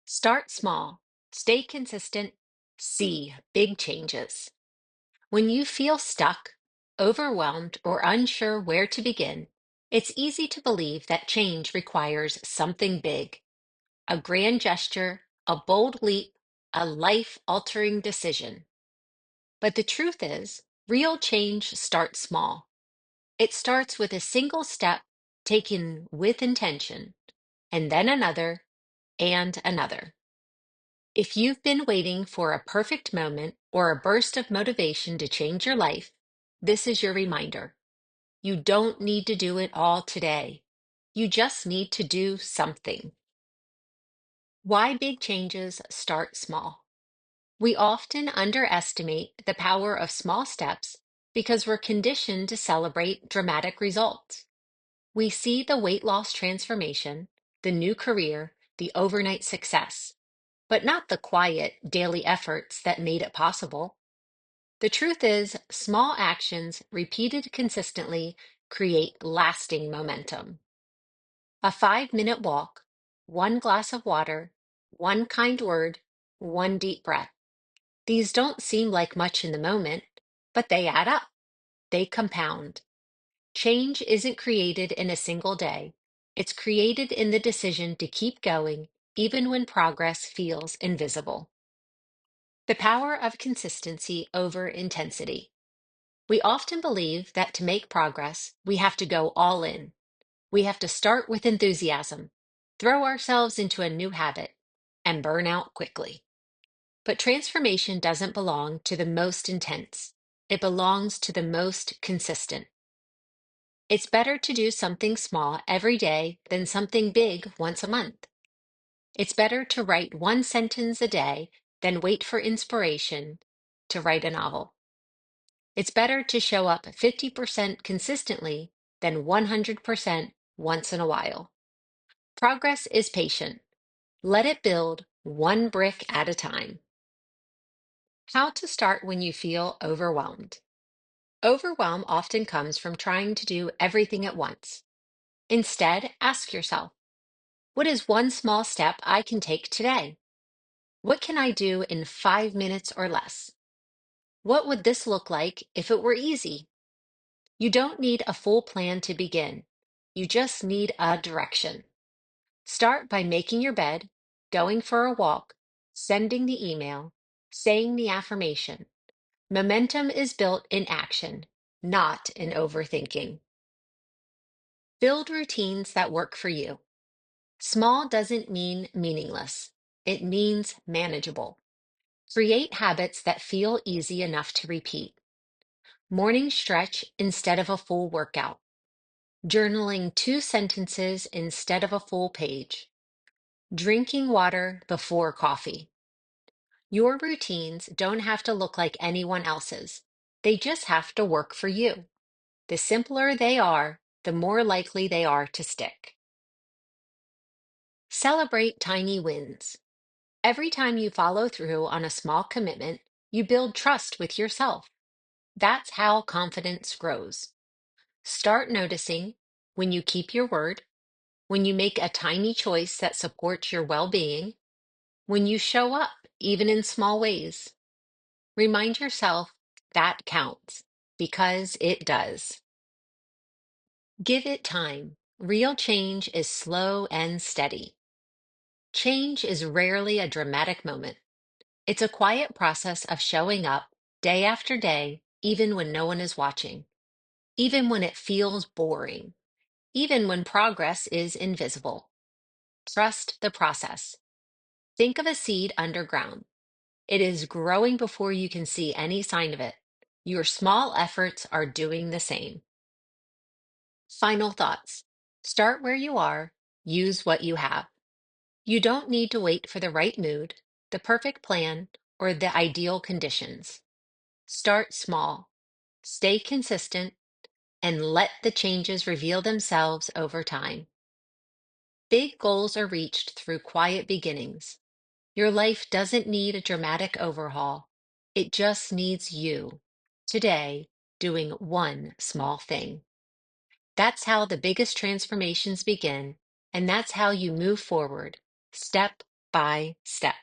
Start small, stay consistent, see big changes. When you feel stuck, overwhelmed, or unsure where to begin, it's easy to believe that change requires something big, a grand gesture, a bold leap, a life-altering decision. But the truth is, real change starts small. It starts with a single step taken with intention, and then another and another. If you've been waiting for a perfect moment or a burst of motivation to change your life, this is your reminder. You don't need to do it all today. You just need to do something. Why big changes start small? We often underestimate the power of small steps because we're conditioned to celebrate dramatic results. We see the weight loss transformation, the new career, the overnight success, but not the quiet, daily efforts that made it possible. The truth is, small actions repeated consistently create lasting momentum. A 5-minute walk, one glass of water, one kind word, one deep breath. These don't seem like much in the moment, but they add up. They compound. Change isn't created in a single day. It's created in the decision to keep going, even when progress feels invisible. The power of consistency over intensity. We often believe that to make progress, we have to go all in. We have to start with enthusiasm, throw ourselves into a new habit, and burn out quickly. But transformation doesn't belong to the most intense. It belongs to the most consistent. It's better to do something small every day than something big once a month. It's better to write one sentence a day than wait for inspiration to write a novel. It's better to show up 50% consistently than 100% once in a while. Progress is patient. Let it build one brick at a time. How to start when you feel overwhelmed. Overwhelm often comes from trying to do everything at once. Instead, ask yourself, what is one small step I can take today? What can I do in 5 minutes or less? What would this look like if it were easy? You don't need a full plan to begin. You just need a direction. Start by making your bed, going for a walk, sending the email, saying the affirmation. Momentum is built in action, not in overthinking. Build routines that work for you. Small doesn't mean meaningless. It means manageable. Create habits that feel easy enough to repeat. Morning stretch instead of a full workout. Journaling 2 sentences instead of a full page. Drinking water before coffee. Your routines don't have to look like anyone else's. They just have to work for you. The simpler they are, the more likely they are to stick. Celebrate tiny wins. Every time you follow through on a small commitment, you build trust with yourself. That's how confidence grows. Start noticing when you keep your word, when you make a tiny choice that supports your well-being, when you show up, even in small ways. Remind yourself that counts, because it does. Give it time. Real change is slow and steady. Change is rarely a dramatic moment. It's a quiet process of showing up day after day, even when no one is watching, even when it feels boring, even when progress is invisible. Trust the process. Think of a seed underground. It is growing before you can see any sign of it. Your small efforts are doing the same. Final thoughts. Start where you are, use what you have. You don't need to wait for the right mood, the perfect plan, or the ideal conditions. Start small, stay consistent, and let the changes reveal themselves over time. Big goals are reached through quiet beginnings. Your life doesn't need a dramatic overhaul. It just needs you, today, doing one small thing. That's how the biggest transformations begin, and that's how you move forward, step by step.